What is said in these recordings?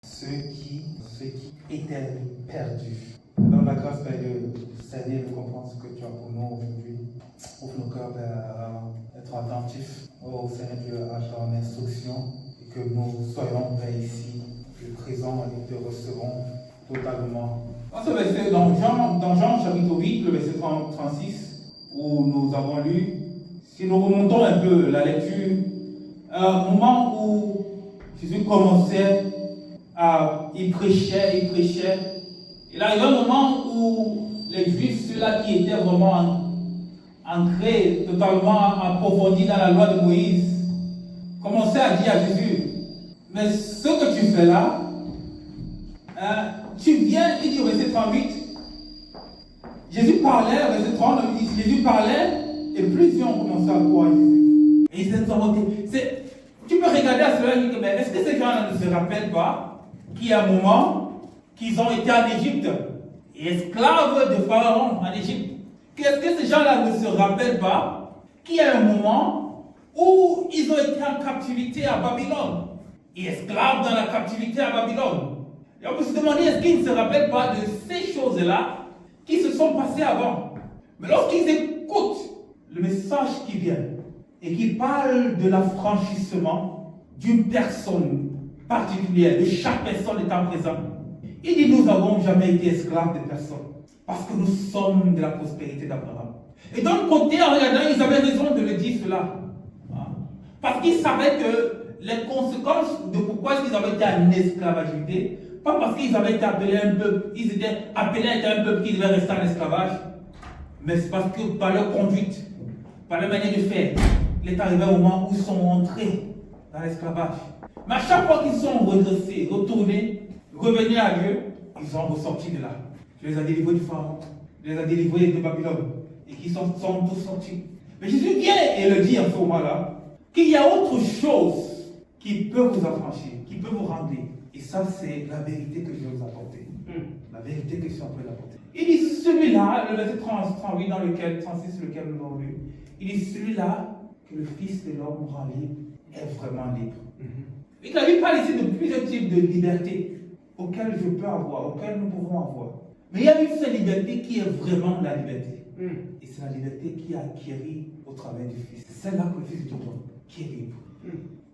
ceux qui étaient perdus. Dans la grâce, Père, de saisir et de comprendre ce que tu as pour nous aujourd'hui. Ouvre nos cœurs, Père, à être attentifs au Seigneur Dieu, à ton instruction, et que nous soyons, Père, ici, présents et te recevrons totalement. Dans ce verset, dans Jean chapitre 8, le verset 36, où nous avons lu, si nous remontons un peu la lecture, un moment où Jésus commençait il prêchait. Il arrive un moment où les Juifs, ceux-là qui étaient vraiment ancrés, totalement approfondis dans la loi de Moïse, commençaient à dire à Jésus, mais ce que tu fais là, tu viens, il dit au verset 38, Jésus parlait, au verset 30, Jésus parlait, et plusieurs ont commencé à croire à Jésus. Et ils se sont montés. Tu peux regarder à cela et dire, mais est-ce que ces gens-là ne se rappellent pas qu'il y a un moment qu'ils ont été en Égypte, esclaves de Pharaon en Égypte? Est-ce que ces gens-là ne se rappellent pas qu'il y a un moment où ils ont été en captivité à Babylone, et esclaves dans la captivité à Babylone? Et on peut se demander, est-ce qu'ils ne se rappellent pas de ces choses-là qui se sont passées avant? Mais lorsqu'ils écoutent le message qui vient et qui parle de l'affranchissement d'une personne particulière, de chaque personne étant présente, il dit, nous n'avons jamais été esclaves de personne, parce que nous sommes de la prospérité d'Abraham. Et d'un côté, en regardant, ils avaient raison de le dire cela. Parce qu'ils savaient que les conséquences de pourquoi ils avaient été en esclavagité, pas parce qu'ils avaient été appelés un peuple, ils étaient appelés à être un peuple qui devait rester en esclavage, mais c'est parce que par leur conduite, par leur manière de faire, il est arrivé un moment où ils sont entrés dans l'esclavage. Mais à chaque fois qu'ils sont redressés, retournés, revenus à Dieu, ils sont ressortis de là. Tu les as délivrés du Pharaon, tu les as délivrés de Babylone, et qu'ils sont tous sortis. Mais Jésus vient et le dit à ce moment-là, qu'il y a autre chose qui peut vous affranchir, qui peut vous rendre. Et ça, c'est la vérité que je vais vous apporter. La vérité que je suis en train d'apporter. Il dit celui-là, le verset 38 dans lequel, 36, lequel nous avons lu, il dit celui-là que le Fils de l'homme rend libre est vraiment libre. Et la Bible parle ici de plusieurs types de liberté auxquelles je peux avoir, auxquelles nous pouvons avoir. Mais il y a une seule liberté qui est vraiment la liberté. Et c'est la liberté qui est acquérie au travers du Fils. C'est celle-là que le Fils de l'homme qui est libre.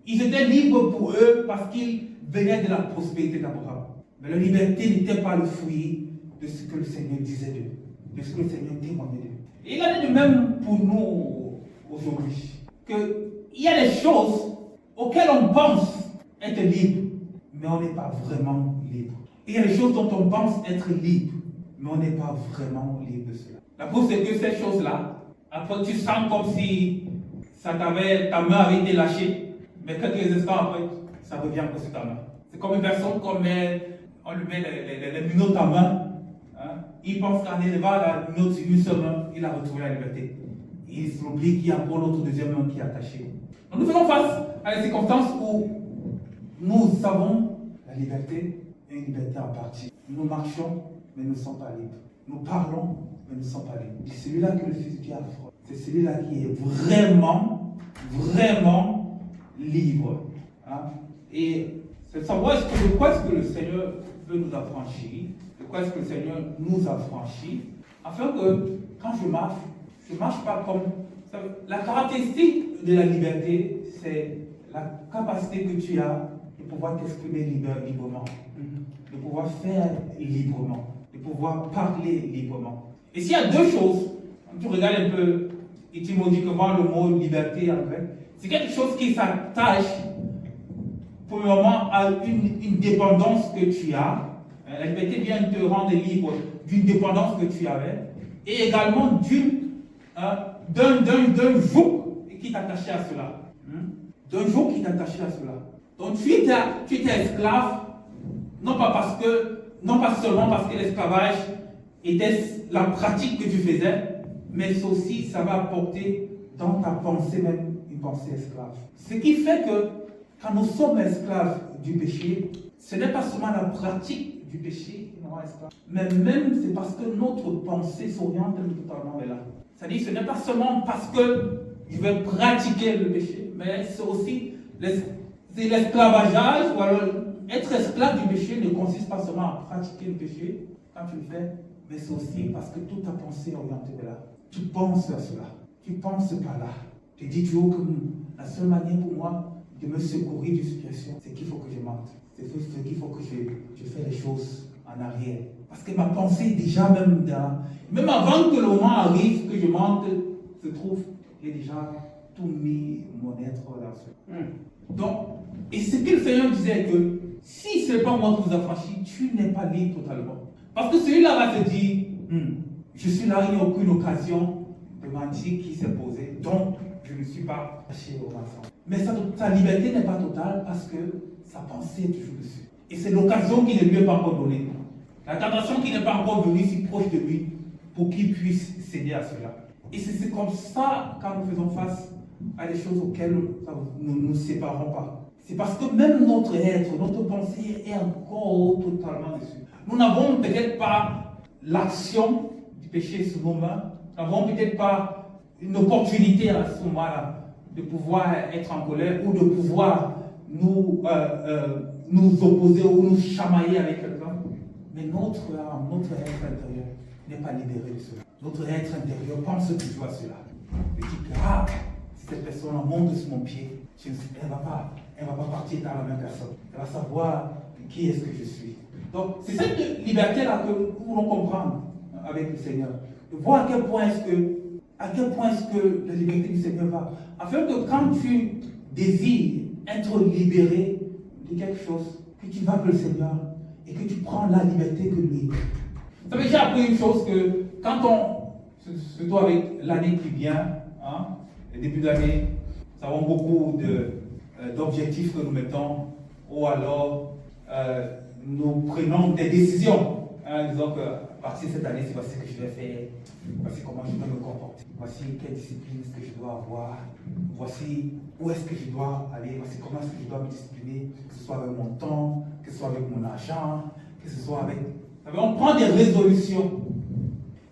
Ils étaient libres pour eux parce qu'ils venaient de la prospérité d'Abraham. Mais leur liberté n'était pas le fruit de ce que le Seigneur disait d'eux, de ce que le Seigneur témoignait d'eux. Et il en est de même pour nous aujourd'hui. Qu'il y a des choses auxquelles on pense être libre, mais on n'est pas vraiment libre. Et il y a des choses dont on pense être libre, mais on n'est pas vraiment libre de cela. La preuve, c'est que ces choses-là, après tu sens comme si ta main avait été lâchée, mais quelques instants après, ça revient encore sur ta main. C'est comme une personne, on lui met les minots à main, il pense qu'en élevant la minote sur une seule main, il a retrouvé la liberté. Il s'oublie qu'il y a encore l'autre deuxième main qui est attachée. Donc nous faisons face à des circonstances où nous avons la liberté et une liberté en partie. Nous marchons, mais nous ne sommes pas libres. Nous parlons, mais nous ne sommes pas libres. C'est celui-là que le Fils de Dieu a fait. C'est celui-là qui est vraiment libre. Et c'est de savoir de quoi est-ce que le Seigneur veut nous affranchir, de quoi est-ce que le Seigneur nous affranchit, afin que quand je marche pas comme... La caractéristique de la liberté, c'est la capacité que tu as de pouvoir t'exprimer librement, de pouvoir faire librement, de pouvoir parler librement. Et s'il y a deux choses, quand tu regardes un peu étymologiquement le mot liberté en grec, c'est quelque chose qui s'attache premièrement à une dépendance que tu as. La liberté vient te rendre libre d'une dépendance que tu avais, et également d'un joug qui t'attachait à cela. D'un joug qui t'attachait à cela. Donc tu étais esclave, non pas seulement parce que l'esclavage était la pratique que tu faisais, mais aussi ça va apporter dans ta pensée même une pensée esclave. Ce qui fait que quand nous sommes esclaves du péché, ce n'est pas seulement la pratique du péché qui nous rend esclaves, mais même c'est parce que notre pensée s'oriente totalement vers là. C'est-à-dire ce n'est pas seulement parce que je vais pratiquer le péché, mais c'est aussi l'esclavageage ou alors être esclave du péché ne consiste pas seulement à pratiquer le péché quand tu le fais, mais c'est aussi parce que toute ta pensée est orientée vers là. Tu penses à cela. Tu penses par là. Tu dis toujours que la seule manière pour moi de me secourir d'une situation, c'est qu'il faut que je mente. C'est qu'il faut que je fais les choses en arrière. Parce que ma pensée, déjà même avant que le moment arrive, que je mente, se trouve, j'ai déjà tout mis mon être dans ce. Donc, et ce que le Seigneur disait que si ce n'est pas moi qui vous affranchis, tu n'es pas libre totalement. Parce que celui-là va se dire, je suis là, il n'y a aucune occasion de mentir qui s'est posée, donc je ne suis pas attaché au mensonge. Mais sa liberté n'est pas totale parce que sa pensée est toujours dessus. Et c'est l'occasion qui ne lui est pas encore donnée. La tentation qui n'est pas encore venue si proche de lui pour qu'il puisse céder à cela. Et c'est comme ça quand nous faisons face à des choses auxquelles nous ne nous séparons pas. C'est parce que même notre être, notre pensée est encore totalement dessus. Nous n'avons peut-être pas l'action du péché sous nos mains. Nous n'avons peut-être pas une opportunité à ce moment-là de pouvoir être en colère ou de pouvoir nous opposer ou nous chamailler avec quelqu'un. Mais notre âme, notre être intérieur n'est pas libéré de cela. Notre être intérieur pense toujours à cela. Il dit que si cette personne monte sur mon pied, elle ne va pas partir dans la même personne. Elle va savoir qui est-ce que je suis. Donc, c'est cette liberté-là que nous voulons comprendre avec le Seigneur. De voir à quel point est-ce que la liberté du Seigneur va. Afin que quand tu désires être libéré de quelque chose, que tu vas vers le Seigneur et que tu prends la liberté que lui. Vous savez, j'ai appris une chose que quand surtout avec l'année qui vient, le début d'année, nous avons beaucoup d'objectifs que nous mettons, ou alors nous prenons des décisions, disons que à partir de cette année, c'est voici ce que je vais faire, voici comment je dois me comporter, voici quelle discipline est-ce que je dois avoir, voici où est-ce que je dois aller, voici comment est-ce que je dois me discipliner, que ce soit avec mon temps, que ce soit avec mon argent, que ce soit avec... On prend des résolutions.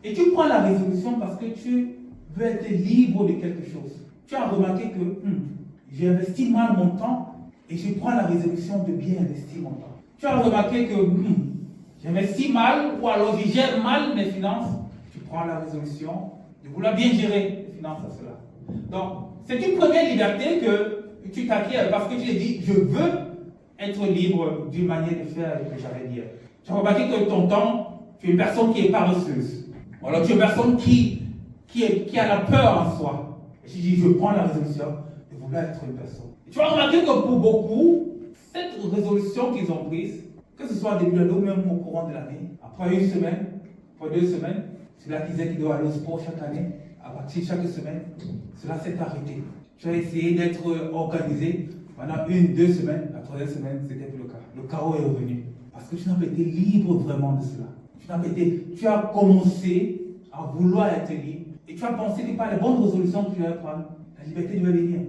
Et tu prends la résolution parce que tu veux être libre de quelque chose. Tu as remarqué que j'ai investi mal mon temps et je prends la résolution de bien investir mon temps. Tu as remarqué que j'investis mal ou alors je gère mal mes finances. Tu prends la résolution de vouloir bien gérer les finances à cela. Donc, c'est une première liberté que tu t'acquiers parce que tu as dit, je veux être libre d'une manière de faire que j'avais hier. Tu as remarqué que ton temps, tu es une personne qui est paresseuse. Alors tu es une personne qui a la peur en soi. Et tu dis, je prends la résolution de vouloir être une personne. Et tu vas remarquer que pour beaucoup, cette résolution qu'ils ont prise, que ce soit début de l'année ou même au courant de l'année, après une semaine, après 2 semaines, celui-là qui disait qu'il doit aller au sport chaque année, à partir de chaque semaine, cela s'est arrêté. Tu as essayé d'être organisé pendant 1-2 semaines, la 3e semaine, c'était plus le cas. Le chaos est revenu. Parce que tu n'as pas été libre vraiment de cela. Tu as commencé à vouloir être libre et tu as pensé que par les bonnes résolutions que tu vas prendre, la liberté devait venir.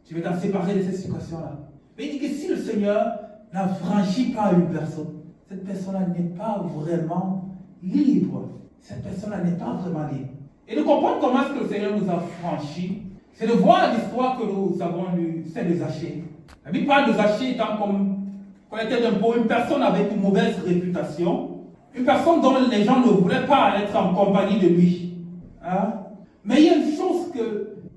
Tu vas t'en séparer de cette situation-là. Mais il dit que si le Seigneur n'a franchi pas une personne, cette personne-là n'est pas vraiment libre. Cette personne-là n'est pas vraiment libre. Et de comprendre comment est-ce que le Seigneur nous a franchis, c'est de voir l'histoire que nous avons lue, celle de Zachée. La Bible parle de Zachée étant comme collecteur d'impôts, une personne avec une mauvaise réputation, une personne dont les gens ne voulaient pas être en compagnie de lui. Mais il y a une chose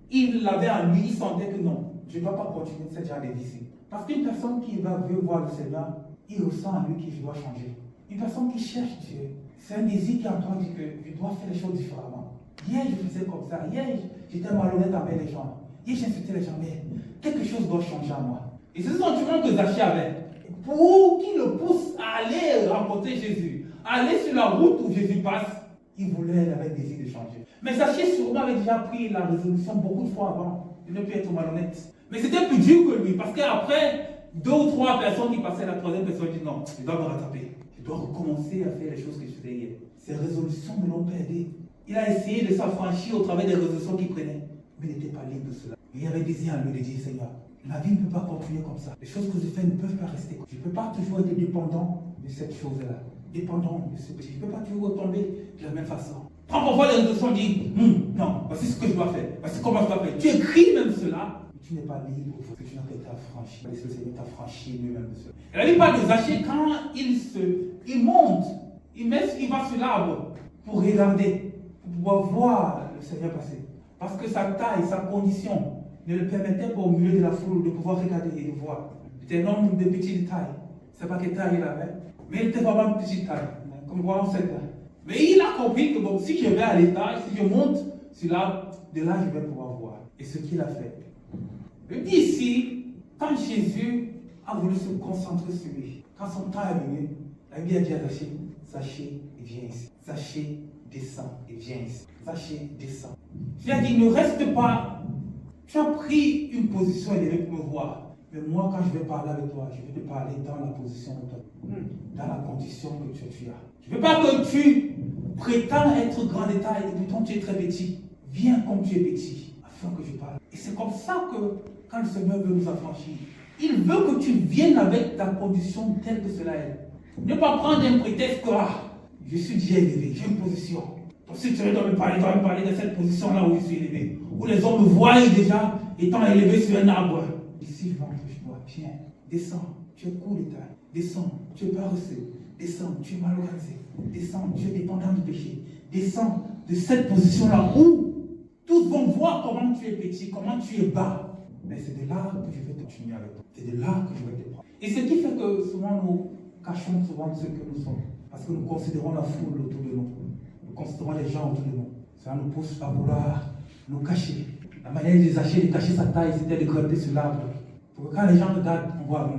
qu'il avait en lui, il sentait que non, je ne dois pas continuer cette genre de vie. Parce qu'une personne qui veut voir le Seigneur, il ressent en lui qu'il doit changer. Une personne qui cherche Dieu, c'est un désir qui en toi dit que je dois faire les choses différemment. Hier, je faisais comme ça. Hier, j'étais malhonnête avec les gens. Hier, j'insultais les gens. Mais quelque chose doit changer en moi. Et c'est ce sentiment que Zachée avait. Pour qu'il le pousse à aller rencontrer Jésus, à aller sur la route où Jésus passe, il avait désir de changer. Mais Zachée sûrement avait déjà pris la résolution beaucoup de fois avant de ne plus être malhonnête. Mais c'était plus dur que lui, parce qu'après 2 ou 3 personnes qui passaient, la 3e personne dit non, je dois me rattraper. Je dois recommencer à faire les choses que je faisais hier. Ces résolutions ne l'ont pas aidé. Il a essayé de s'affranchir au travers des résolutions qu'il prenait, mais il n'était pas libre de cela. Il avait désir en lui de dire, Seigneur, ma vie ne peut pas continuer comme ça. Les choses que je fais ne peuvent pas rester. Je ne peux pas toujours être dépendant de cette chose-là. Dépendant de ce péché. Je ne peux pas toujours retomber de la même façon. Prends parfois les résolutions et dis, non, voici ce que je dois faire. Voici comment je dois faire. Tu écris même cela, Tu n'es pas libre parce que tu n'as pas été affranchi. Le Seigneur t'a franchi lui-même. Et la Bible parle de Zaché quand il monte, il va sur l'arbre pour regarder, pour pouvoir voir le Seigneur passer. Parce que sa taille, sa condition ne le permettait pas au milieu de la foule de pouvoir regarder et de voir. C'était un homme de petite taille. Je ne sais pas quelle taille il avait, mais il était vraiment de petite taille. Comme voir on sait là. Mais il a compris que bon, si je vais à l'étage, si je monte sur l'arbre, de là je vais pouvoir voir. Et ce qu'il a fait. Il dit ici, quand Jésus a voulu se concentrer sur lui, quand son temps est venu, la Bible a dit à Zaché, Zaché, viens ici. Zaché, descends et viens ici. Zaché, descends. Il a dit, ne reste pas. Tu as pris une position élevée pour me voir. Mais moi, quand je vais parler avec toi, je vais te parler dans la position de toi, dans la condition que tu as. Je ne veux pas que tu prétends être grand de taille et pourtant tu es très petit. Viens comme tu es petit, afin que je parle. Et c'est comme ça que, quand le Seigneur veut nous affranchir, il veut que tu viennes avec ta condition telle que cela est. Ne pas prendre un prétexte que je suis déjà élevé, j'ai une position. Donc si tu dois me parler de cette position-là où je suis élevé, où les hommes me voient déjà étant élevé sur un arbre. Ici, ventre-toi, viens, descends, tu es court de taille, descends, tu es paresseux, descends, tu es mal organisé, descends, tu es dépendant du péché, descends de cette position-là où tous vont voir comment tu es petit, comment tu es bas. Mais c'est de là que je vais te continuer avec toi. C'est de là que je vais te prendre. Et ce qui fait que souvent nous cachons souvent ce que nous sommes. Parce que nous considérons la foule autour de nous. Nous considérons les gens autour de nous. Cela nous pousse à vouloir nous cacher. La manière de Zaché de cacher sa taille, c'était de grimper sur l'arbre. Pour que quand les gens regardent, on voit,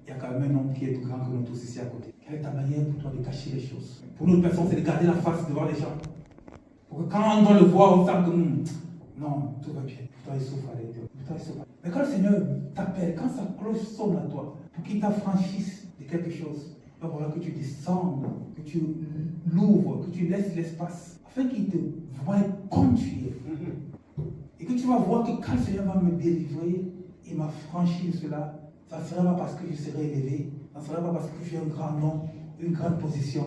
il y a quand même un homme qui est plus grand que nous tous ici à côté. Quelle est ta manière pour toi de cacher les choses? Pour nous, personne, c'est de garder la face devant les gens. Pour que quand on doit le voir, on sent que non, tout va bien. Toi, il souffre à l'intérieur. Mais quand le Seigneur t'appelle, quand sa cloche sonne à toi, pour qu'il t'affranchisse de quelque chose, il va falloir que tu descendes, que tu l'ouvres, que tu laisses l'espace, afin qu'il te voie comme tu es. Et que tu vas voir que quand le Seigneur va me délivrer et m'affranchir de cela, ça ne sera pas parce que je serai élevé, ça ne sera pas parce que j'ai un grand nom, une grande position,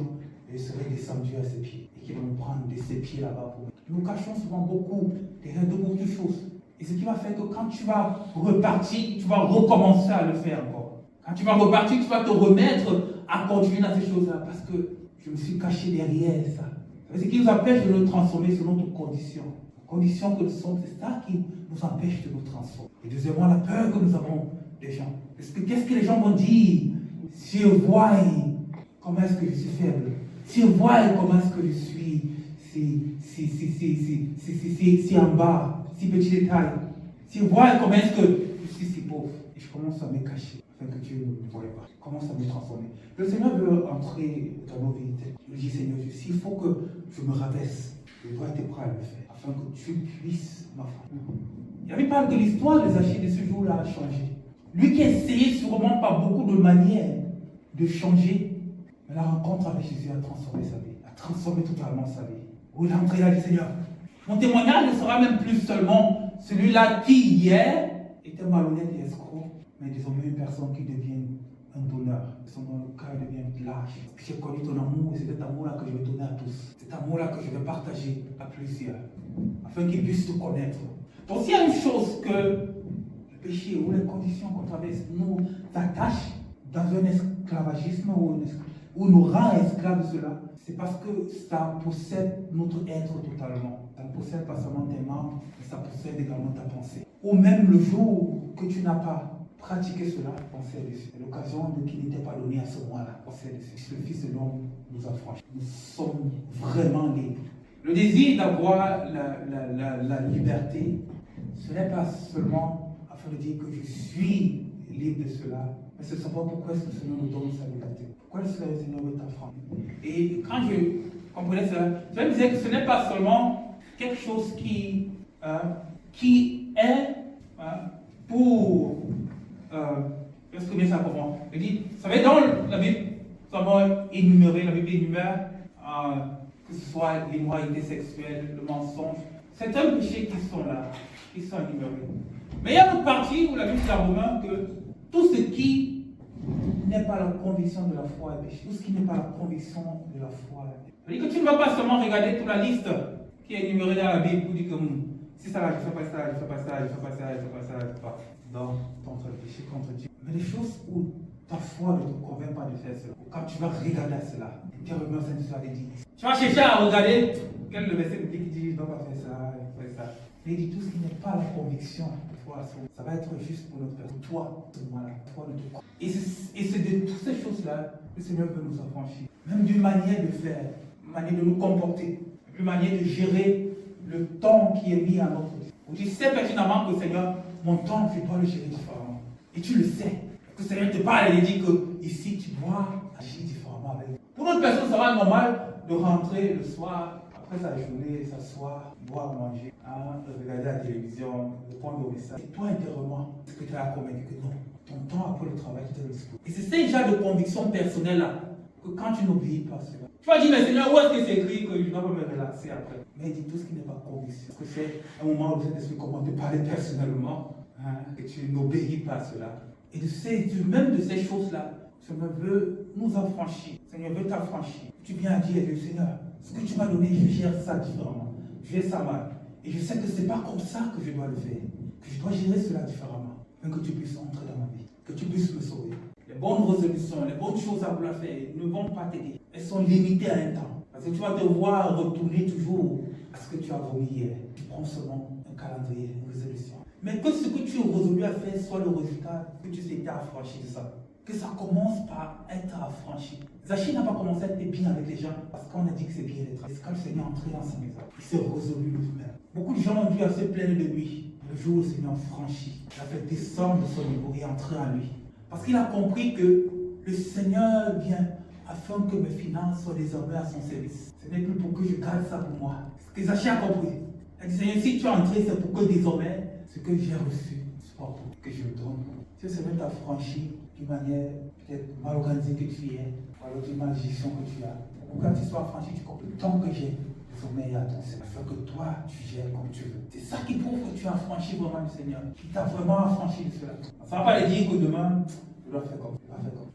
et je serai descendu à ses pieds. Et qu'il va me prendre de ses pieds là-bas pour moi. Nous cachons souvent beaucoup derrière de beaucoup de choses. Et ce qui va faire que quand tu vas repartir, tu vas recommencer à le faire encore. Quand tu vas repartir, tu vas te remettre à continuer dans ces choses-là parce que je me suis caché derrière ça. C'est ce qui nous empêche de nous transformer selon notre condition. La condition que nous sommes, c'est ça qui nous empêche de nous transformer. Et deuxièmement, la peur que nous avons des gens. Parce que qu'est-ce que les gens vont dire si ils voient comment est-ce que je suis faible, si ils voient comment est-ce que je suis si en bas, si petit détail, si ils voient comment est-ce que je suis si pauvre, et je commence à me cacher, afin que Dieu ne me voie pas. Je commence à me transformer. Le Seigneur veut entrer dans nos vies. Je lui dis, Seigneur, s'il faut que je me rabaisse, je dois être prêt à le faire, afin que tu puisses m'affranchir. Il avait parlé de l'histoire de Zaché de ce jour-là a changé. Lui qui essayait sûrement par beaucoup de manières de changer, mais la rencontre avec Jésus a transformé sa vie, a transformé totalement sa vie. Où il a entré, il a dit, Seigneur, mon témoignage ne sera même plus seulement celui-là qui hier était malhonnête et escroc, mais désormais une personne qui devient un donneur. Son cœur devient large. J'ai connu ton amour et c'est cet amour-là que je vais donner à tous. Cet amour-là que je vais partager à plusieurs, afin qu'ils puissent te connaître. Donc s'il y a une chose que le péché ou les conditions qu'on traverse nous attachent dans un esclavagisme ou nous rend esclaves de cela, c'est parce que ça possède notre être totalement. Ça ne possède pas seulement tes membres, mais ça possède également ta pensée. Ou même le jour que tu n'as pas pratiqué cela, pensez dessus. C'est l'occasion qui n'était pas donnée à ce moment-là. Pensez dessus. Le Fils de l'homme nous a franchis. Nous sommes vraiment libres. Le désir d'avoir la liberté, ce n'est pas seulement afin de dire que je suis libre de cela, mais c'est savoir pourquoi est-ce que le Seigneur nous donne sa liberté. Pourquoi est-ce que le Seigneur veut t'affranchir? Et quand je comprenais cela, je me disais que ce n'est pas seulement quelque chose qui est pour... Exprimer ça comment? Je dis, vous savez, dans la Bible, nous avons énuméré, la Bible énumère que ce soit l'immoralité sexuelle, le mensonge. C'est un péché qui sont là, qui sont énumérés. Mais il y a une partie où la Bible dit à Romains que tout ce qui n'est pas la conviction de la foi est péché. Tout ce qui n'est pas la conviction de la foi est péché. C'est-à-dire que tu ne vas pas seulement regarder toute la liste qui est énumérée dans la Bible pour dire que Si ça là, je fais pas ça, je fais pas ça, je fais pas ça, je fais pas ça, je fais pas. Donc, ton péché contre Dieu. Mais les choses où ta foi ne te convainc pas de faire cela, quand tu vas regarder à cela, tu vas revenir au Saint-Esprit et dire, tu vas chercher à regarder quel est le verset biblique qui dit, je ne dois pas faire ça, je fais ça. Mais il dit tout ce qui n'est pas la conviction de foi, ça va être juste pour notre personne. Toi, ce moment-là, toi, ne te crois. Et c'est de toutes ces choses-là que le Seigneur veut nous affranchir. Même d'une manière de faire, une manière de nous comporter, une manière de gérer le temps qui est mis à notre vie. Tu sais pertinemment que Seigneur, mon temps, je dois le gérer différemment. Et tu le sais. Que le Seigneur te parle et dit que ici, tu dois agir différemment avec. Pour notre personne, ça va être normal de rentrer le soir, après sa journée, s'asseoir, boire, manger, regarder la télévision, répondre aux messages. Et toi, intérieurement, est-ce que tu as convaincu que non? Ton temps après le travail, tu te disposes. Et c'est ces genres de convictions personnelles-là que quand tu n'obéis pas à cela, tu vas dire, mais Seigneur, où est-ce que c'est écrit que je ne dois pas me relaxer après? Mais il dit tout ce qui n'est pas conviction. Parce que c'est un moment où le Saint-Esprit commence à te parler personnellement, que tu n'obéis pas à cela. Et même de ces choses-là, le Seigneur veut nous affranchir. Le Seigneur veut t'affranchir. Tu viens à dire, Seigneur, ce que tu m'as donné, je gère ça différemment. Je gère ça mal. Et je sais que ce n'est pas comme ça que je dois le faire. Que je dois gérer cela différemment. Mais que tu puisses entrer dans ma vie. Que tu puisses me sauver. Les bonnes résolutions, les bonnes choses à vouloir faire ne vont pas t'aider. Elles sont limitées à un temps. Parce que tu vas devoir retourner toujours à ce que tu as voulu hier. Tu prends seulement un calendrier, une résolution. Mais que ce que tu es résolu à faire soit le résultat que tu t'es affranchi de ça. Que ça commence par être affranchi. Zachi n'a pas commencé à être bien avec les gens parce qu'on a dit que c'est bien d'être. C'est quand le Seigneur est entré dans sa maison. Il s'est résolu lui-même. Beaucoup de gens ont dû se plaindre de lui. Le jour où le Seigneur franchit, il a fait descendre de son niveau et entrer en lui. Parce qu'il a compris que le Seigneur vient afin que mes finances soient désormais à son service. Ce n'est plus pour que je garde ça pour moi. Ce que Zachi a compris. Il a dit, Seigneur, si tu es entré, c'est pour que désormais, ce que j'ai reçu soit pour que je le donne. Si le Seigneur t'a franchi d'une manière peut-être mal organisée que tu es, ou alors d'une malédiction que tu as, pour quand tu sois franchi, tu comprends le temps que j'ai. Sommeil à ton Seigneur, afin que toi, tu gères comme tu veux. C'est ça qui prouve que tu as affranchi vraiment le Seigneur. Qui t'a vraiment affranchi de cela. Ça ne va pas dire que demain, tu dois faire comme.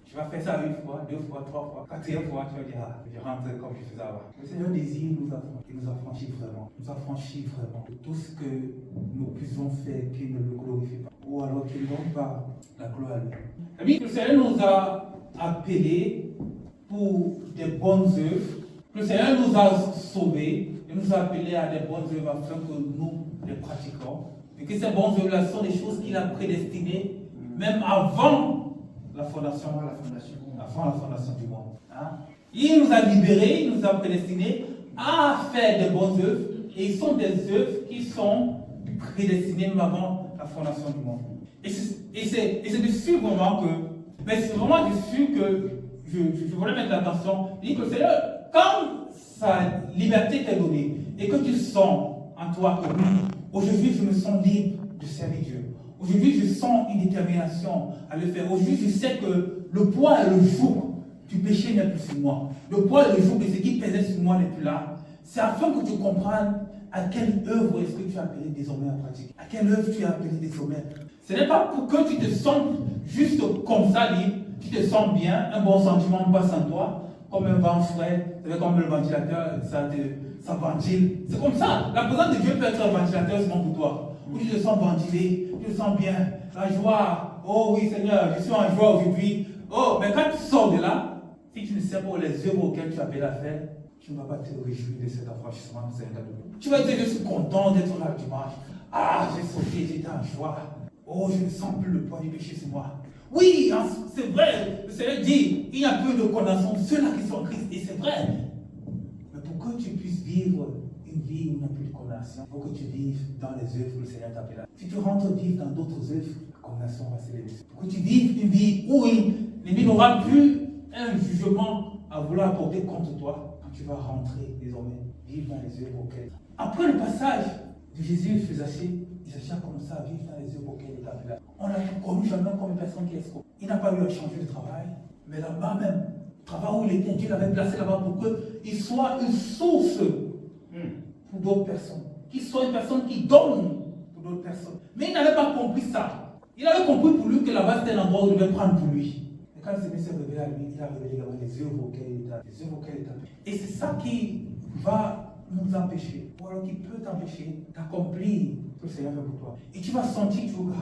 Tu vas faire ça une fois, deux fois, trois fois, quatrième fois, tu vas dire, je vais rentrer comme je faisais avant. Le Seigneur désire nous affranchir vraiment. Nous affranchir vraiment de tout ce que nous puissions faire qui ne le glorifie pas. Ou alors qui ne donne pas la gloire à lui. Le Seigneur nous a appelés pour des bonnes œuvres. Le Seigneur nous a sauvés et nous a appelés à des bonnes œuvres afin que nous les pratiquions. Et que ces bonnes œuvres-là sont des choses qu'il a prédestinées, même avant la fondation du monde. Il nous a libérés, il nous a prédestinés à faire des bonnes œuvres. Et ils sont des œuvres qui sont prédestinées même avant la fondation du monde. Et c'est dessus vraiment que, mais c'est vraiment dessus que je voulais mettre l'attention. Il dit que le Seigneur, quand sa liberté t'est donnée et que tu sens en toi que oui, aujourd'hui je me sens libre de servir Dieu. Aujourd'hui je sens une détermination à le faire. Aujourd'hui je sais que le poids et le joug du péché n'est plus sur moi. Le poids et le joug de ce qui pesait sur moi n'est plus là. C'est afin que tu comprennes à quelle œuvre est-ce que tu es appelé désormais à pratiquer. À quelle œuvre tu es appelé désormais. Ce n'est pas pour que tu te sentes juste comme ça libre, tu te sens bien, un bon sentiment passe en toi. Comme un vent frais, c'est comme le ventilateur, ça ventile. C'est comme ça. La présence de Dieu peut être un ventilateur seulement pour toi. Où tu te sens ventilé, tu te sens bien, la joie. Oh oui Seigneur, je suis en joie aujourd'hui. Oh, mais quand tu sors de là, si tu ne sais pas les œuvres auxquelles tu appelles à faire, tu ne vas pas te réjouir de cet affranchissement que Seigneur t'a donné. Tu vas être juste content d'être là le dimanche. Ah, j'ai sauté, j'étais en joie. Oh, je ne sens plus le poids du péché sur moi. Oui, c'est vrai, le Seigneur dit, il n'y a plus de condamnation de ceux-là qui sont en Christ, et c'est vrai. Mais pour que tu puisses vivre une vie où il n'y a plus de condamnation, il faut que tu vives dans les œuvres que le Seigneur t'appelle. Si tu rentres vivre dans d'autres œuvres, la condamnation va s'élever. Pour que tu vives une vie où il n'aura plus un jugement à vouloir apporter contre toi, quand tu vas rentrer désormais, vivre dans les œuvres auxquelles. Après le passage de Jésus et Zaché, Zaché a commencé à vivre dans les œuvres auxquelles il est appelé. On l'a connu jamais comme une personne qui est escroc. Il n'a pas eu à changer de travail, mais là-bas même, le travail où il était, Dieu l'avait placé là-bas pour qu'il soit une source pour d'autres personnes. Qu'il soit une personne qui donne pour d'autres personnes. Mais il n'avait pas compris ça. Il avait compris pour lui que là-bas c'était un endroit où il devait prendre pour lui. Et quand le Seigneur s'est révélé à lui, il a révélé également les œuvres auxquelles il est appelé. Et c'est ça qui va nous empêcher, ou alors qui peut t'empêcher d'accomplir ce que le Seigneur fait pour toi. Et tu vas sentir toujours,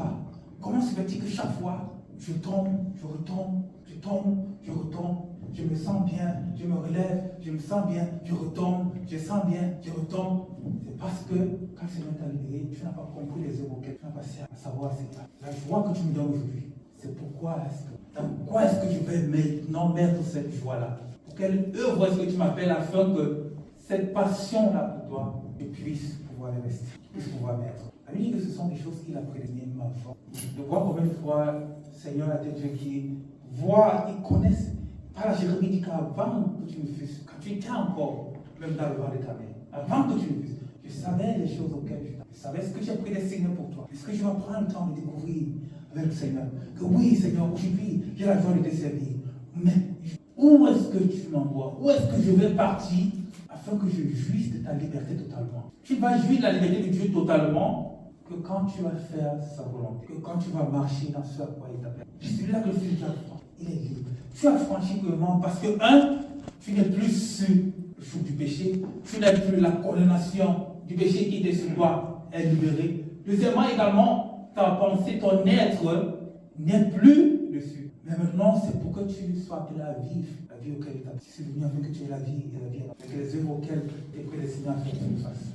comment se fait-il que chaque fois, je tombe, je retombe, je tombe, je retombe, je me sens bien, je me relève, je me sens bien, je retombe, je sens bien, je retombe. C'est parce que quand le Seigneur t'a libéré, tu n'as pas compris les œuvres auxquelles tu n'as pas servi à savoir c'est ça. La joie que tu me donnes aujourd'hui, c'est pourquoi est-ce que je vais maintenant mettre cette joie-là? Pour quelle œuvre est-ce que tu m'appelles afin que cette passion-là pour toi, je puisse pouvoir investir, je puisse pouvoir mettre. La Bible dit que ce sont des choses qu'il a prédestinées avant. De voir combien de fois le Seigneur a été Dieu qui voit, il connaît. Par la Jérémie dit qu'avant que tu me fusses, quand tu étais encore, même dans le ventre de ta mère, avant que tu me fusses, je savais les choses auxquelles je savais ce que j'ai prédestiné pour toi. Est-ce que je vais prendre le temps de découvrir avec le Seigneur que oui, Seigneur, aujourd'hui, j'ai la joie de te servir. Mais où est-ce que tu m'envoies? Où est-ce que je vais partir afin que je jouisse de ta liberté totalement? Tu vas jouir de la liberté de Dieu totalement que quand tu vas faire sa volonté, que quand tu vas marcher dans ce à quoi il t'appelle. C'est celui-là que le Fils de Dieu, il est libre. Tu as franchi purement parce que, tu n'es plus sur le joug du péché, tu n'es plus la condamnation du péché qui était sur toi est libérée. Deuxièmement, également, ta pensée, ton être n'est plus dessus. Mais maintenant, c'est pour que tu sois appelé à vivre la vie auquel il t'a dit. C'est venu afin que tu aies la vie et la vie avec les œuvres auxquelles tu es prédestiné à faire que tu le fasses.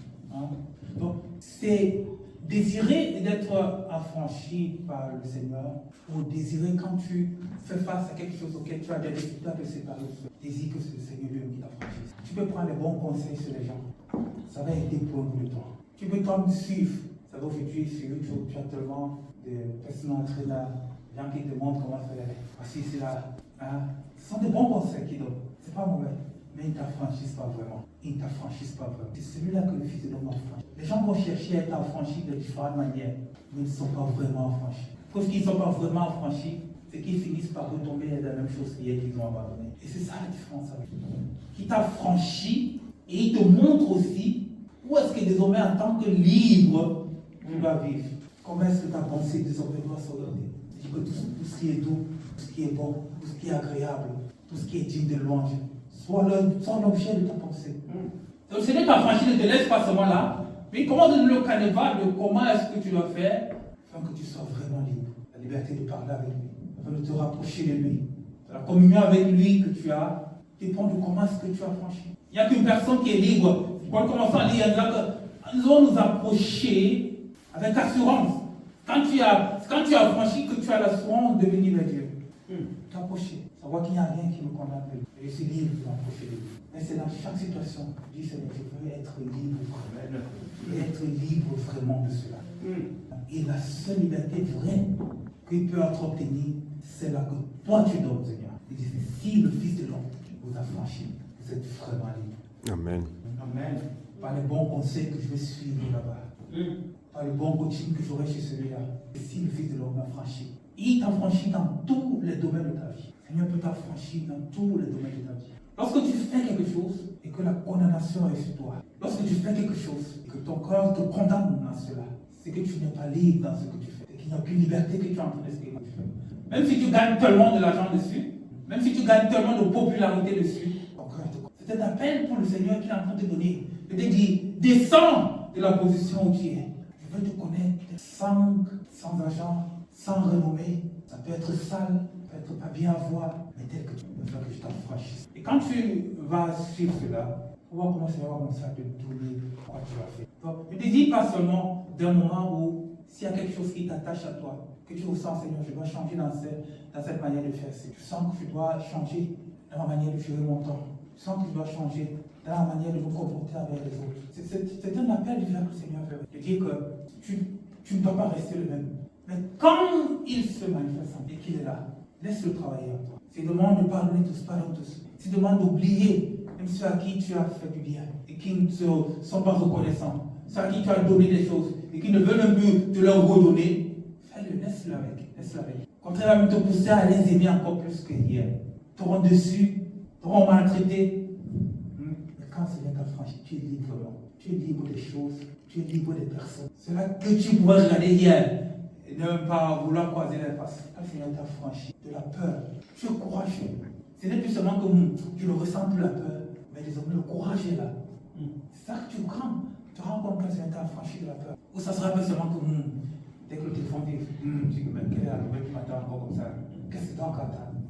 Donc, c'est désirer d'être affranchi par le Seigneur, ou désirer quand tu fais face à quelque chose auquel tu as des difficultés à te séparer, désire que c'est le Seigneur lui-même qui t'affranchisse. Tu peux prendre les bons conseils sur les gens, ça va aider pour un bout de temps. Tu peux toi me suivre, ça va aujourd'hui sur YouTube, tu as tellement de personnes entraîneurs, des gens qui te montrent comment faire. Voici, c'est là. Ce sont des bons conseils qu'ils donnent, c'est pas mauvais. Mais ils ne t'affranchissent pas vraiment. Ils ne t'affranchissent pas vraiment. C'est celui-là que le Fils de l'homme affranchit. Les gens vont chercher à être affranchis de différentes manières, mais ils ne sont pas vraiment affranchis. Preuve qu'ils ne sont pas vraiment affranchis, c'est qu'ils finissent par retomber dans la même chose qu'hier qu'ils ont abandonné. Et c'est ça la différence avec lui. Qui t'affranchit et il te montre aussi où est-ce que désormais en tant que libre, tu vas vivre. Comment est-ce que ta pensée désormais doit s'orienter? C'est que tout ce qui est doux, tout ce qui est bon, tout ce qui est agréable, tout ce qui est digne de louange, soit l'objet de ta pensée. Donc ce n'est pas franchi, ne te laisse pas seulement là, mais il commence le canevas de comment est-ce que tu dois faire afin que tu sois vraiment libre. La liberté de parler avec lui, afin de te rapprocher de lui. La communion avec lui que tu as dépend de comment est-ce que tu as franchi. Il n'y a qu'une personne qui est libre. Quand on commence à lire, nous devons nous approcher avec assurance. Quand tu as franchi, que tu as l'assurance de venir vers Dieu. T'approcher. Savoir qu'il n'y a rien qui me condamne. Je suis libre de m'approcher de lui. Mais c'est dans chaque situation, je dis Seigneur, je veux être libre vraiment. Et être libre vraiment de cela. Et la seule liberté vraie qu'il peut être obtenue, c'est là que toi tu donnes, Seigneur. Il dit, si le Fils de l'homme vous a franchi, vous êtes vraiment libre. Amen. Amen. Par les bons conseils que je vais suivre là-bas. Par le bon coaching que j'aurai chez celui-là. Et si le Fils de l'homme m'a franchi, il t'a franchi dans tous les domaines de ta vie. Le Seigneur peut t'affranchir dans tous les domaines de ta vie. Lorsque tu fais quelque chose et que la condamnation est sur toi, lorsque tu fais quelque chose et que ton cœur te condamne dans cela, c'est que tu n'es pas libre dans ce que tu fais. Et qu'il n'y a aucune liberté que tu es en train d'expérimenter. Même si tu gagnes tellement de l'argent dessus, même si tu gagnes tellement de popularité dessus, ton cœur te condamne. C'est un appel pour le Seigneur qui est en train de te donner. De te dire, descends de la position où tu es. Je veux te connaître sans argent, sans renommée. Ça peut être sale, ça peut être pas bien à voir, mais tel que tu veux faire que je t'affranchisse. Et quand tu vas suivre cela, on va commencer à voir comme ça de donner quoi tu vas faire. Donc, ne te dis pas seulement d'un moment où, s'il y a quelque chose qui t'attache à toi, que tu ressens, Seigneur, je dois changer dans cette manière de faire. Tu sens que je dois changer dans ma manière de gérer mon temps. Tu sens que je dois changer dans la manière de me comporter avec les autres. C'est un appel du que le Seigneur fait. De dire que tu ne dois pas rester le même. Mais quand il se manifeste et qu'il est là, laisse-le travailler en toi. S'il demande de pardonner tous, pardonne tous. S'il demande d'oublier même ceux à qui tu as fait du bien et qui ne sont pas reconnaissants, ceux à qui tu as donné des choses et qui ne veulent même plus te leur redonner, fais-le, laisse-le avec. Contrairement à te pousser à les aimer encore plus que hier. T'auront dessus, t'auront maltraité. Mais quand Seigneur t'a franchi, tu es libre. Tu es libre des choses, tu es libre des personnes. C'est là que tu pouvais regarder hier et ne même pas vouloir croiser les faces. Quand Seigneur t'a franchi de la peur, tu es courageux. Ce n'est plus seulement que tu ne ressens plus la peur, mais désormais le courage est là. C'est ça que tu crains. Tu te rends compte que c'est un affranchi de la peur. Ou ça sera pas seulement que dès que le téléphone dit, tu dis, mais quelle est la nouvelle qui m'attend encore comme ça? Qu'est-ce que tu as encore attendre?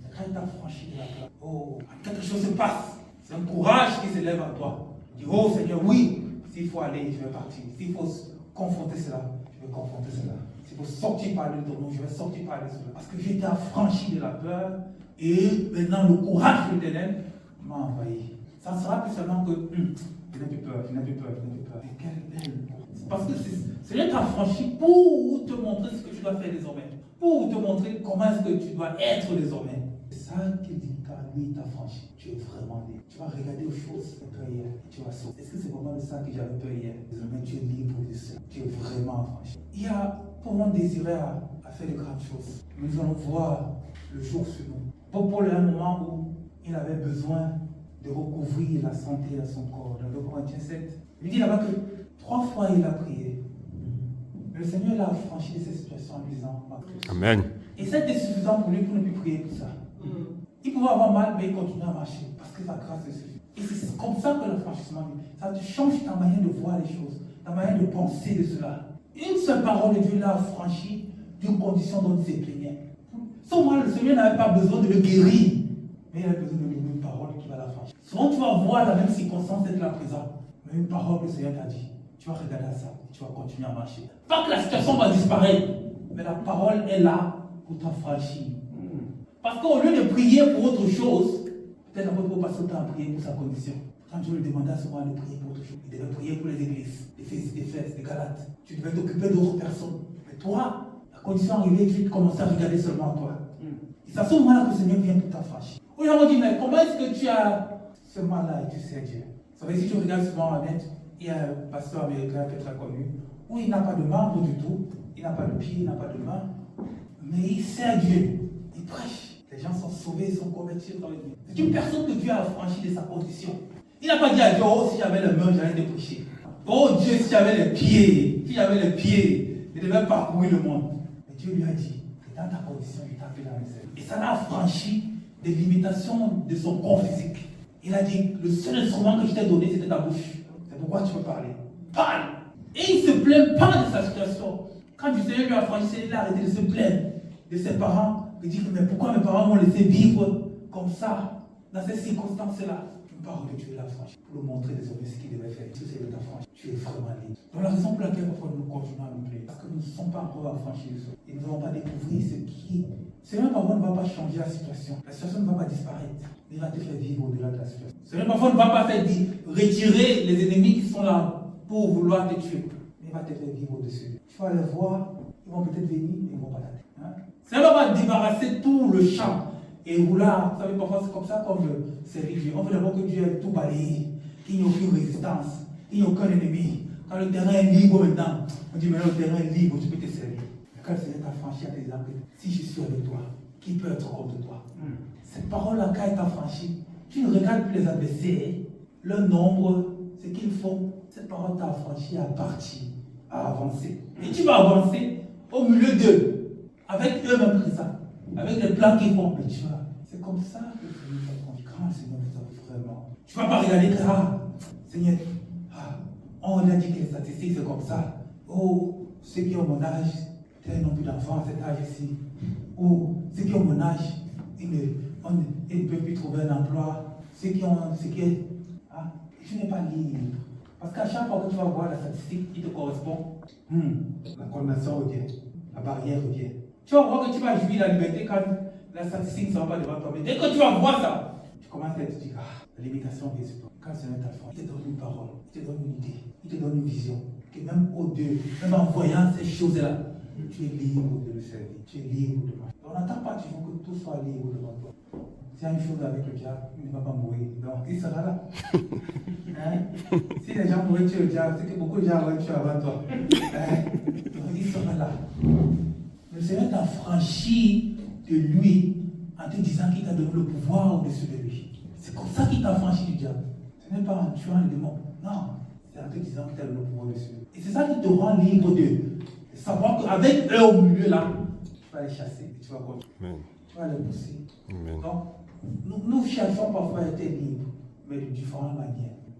C'est quand il t'a franchi de la peur. Oh, quelque chose se passe. C'est un courage qui s'élève en toi. Tu dis, oh Seigneur, oui, s'il faut aller, je vais partir. S'il faut confronter cela, je vais confronter cela. S'il faut sortir parler de ton nom, je vais sortir parler de cela. Parce que j'ai été affranchi de la peur et maintenant le courage de l'éternel m'a envahi. Ça ne sera plus seulement que je n'ai plus peur, je n'ai plus peur, je n'ai plus peur. Mais quelle belle. C'est parce que Seigneur t'a franchi pour te montrer ce que tu dois faire désormais. Pour te montrer comment est-ce que tu dois être désormais. C'est ça qu'il dit, car lui t'a franchi. Tu es vraiment libre. Tu vas regarder aux choses de peur hier et tu vas sauter. Est-ce que c'est vraiment de ça que j'avais peur hier? Désormais, tu es libre de ça. Tu es vraiment affranchi. Il y a pour moi désiré à faire de grandes choses. Nous allons voir le jour suivant. Paul, à un moment où il avait besoin de recouvrir la santé à son corps. Dans 2 Corinthiens 7, il dit là-bas que 3 fois il a prié. Le Seigneur l'a affranchi de cette situation en lui disant Amen.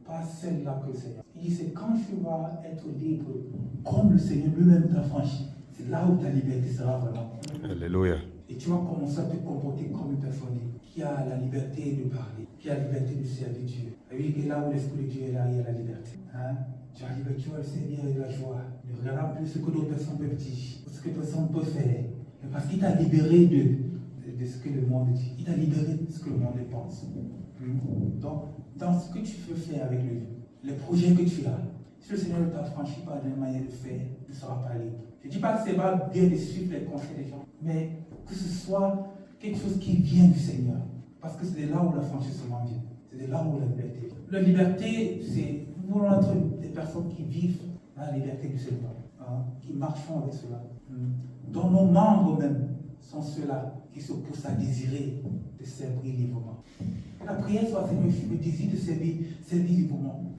pas celle-là que le Seigneur. Il dit, c'est quand tu vas être libre, comme le Seigneur lui-même t'a franchi, c'est là où ta liberté sera vraiment. Alléluia. Et tu vas commencer à te comporter comme une personne libre, qui a la liberté de parler, qui a la liberté de servir Dieu. Et oui, que là où l'Esprit de Dieu est là, il y a la liberté. Hein? Tu as la liberté, tu vas le servir avec la joie. Ne regarde plus ce que d'autres personnes peuvent dire, ce que d'autres personnes peuvent faire. Mais parce qu'il t'a libéré de ce que le monde dit. Il t'a libéré de ce que le monde pense. Donc, dans ce que tu veux faire avec les projets que tu as, si le Seigneur ne t'a franchi pas d'une manière de faire, tu ne seras pas libre. Je ne dis pas que c'est pas bien de suivre les conseils des gens, mais que ce soit quelque chose qui vient du Seigneur. Parce que c'est de là où la franchissement vient. C'est de là où la liberté vient. La liberté, c'est, nous voulons être des personnes qui vivent dans la liberté du Seigneur, hein, qui marchons avec cela. Dont nos membres même sont ceux-là qui se poussent à désirer de servir librement. La prière soit, Seigneur, je me désire de servir librement.